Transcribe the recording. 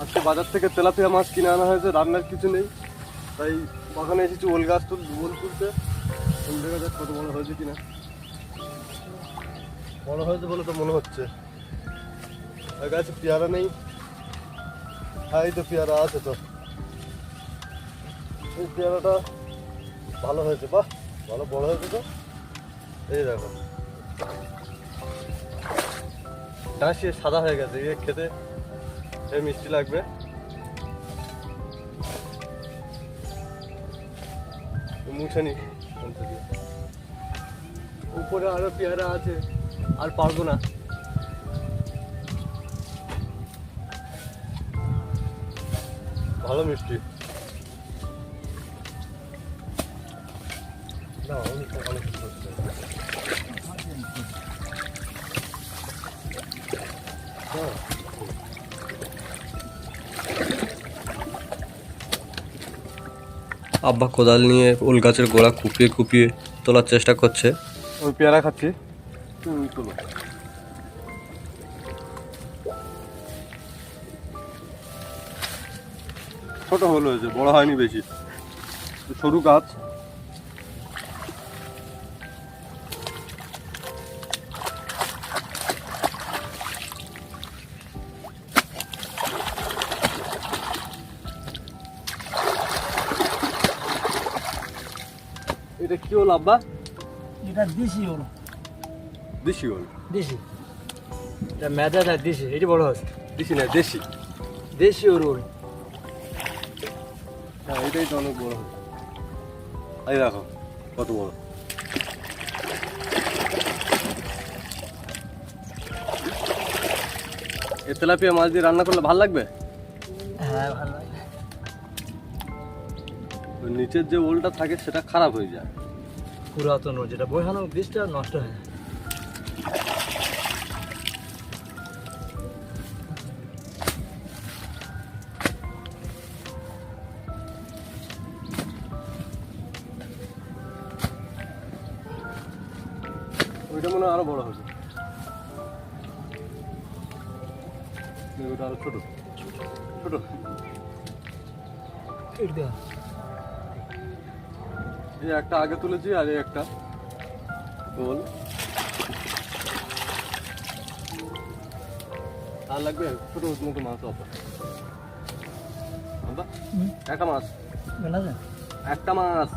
আজকে বাজার থেকে তেলাপিয়া মাছ কিনে আনা হয়েছে, রান্নার কিছু নেই, তাই বাগানে এসেছি ওল গাছ ওল তুলতে। ওল দেখা যাক কত বড় হয়েছে কিনা। বড় হয়েছে বলে তো মনে হচ্ছে। আর গাছে পেয়ারা নেই। হ্যাঁ, এই তো পেয়ারা আছে তো। এই পেয়ারাটা ভালো হয়েছে, বাহ ভালো বড় হয়েছে তো। এই দেখো ডাঁশিয়ে সাদা হয়ে গেছে, এ খেতে মিষ্টি লাগবে। মুছে নি উপরে আরো পেয়ারা আছে, আর পারবো না। ভালো মিষ্টি না, অনেক ভালো হচ্ছে। আব্বা কোদাল নিয়ে ওল গাছের গোড়া কুপিয়ে কুপিয়ে তোলার চেষ্টা করছে। ওই পেয়ারা খাচ্ছি, তুলো। ছোট হল হয়েছে, বড় হয়নি বেশি, সরু গাছ। এটা কি হল আব্বা? এটা দেশি ওল। দেশি হল? দেশি, এটা মেজাটা দেশি, এটি বড় হচ্ছে। দেশি না দেশি? দেশি ওল। হ্যাঁ, এটাই তো অনেক বড় হচ্ছে। এই দেখো কত বড়। এ তেলাপিয়া মাছ দিয়ে রান্না করলে ভালো লাগবে। হ্যাঁ, ভালো লাগে। ওই নিচের যে ওলটা থাকে সেটা খারাপ হয়ে যায়। পুরাতন ওল, যেটা বসানো বীজটা নষ্ট হয়ে যায়। ওইটা মনে হয় আরো বড় হবে। ওটা আরো ছোট ছোট। এটা এই একটা আগে তুলেছি, আর এই একটা ওল। আর লাগবে ছোট মতো মাছ। একটা মাছ, মেলা যায়। একটা মাছ।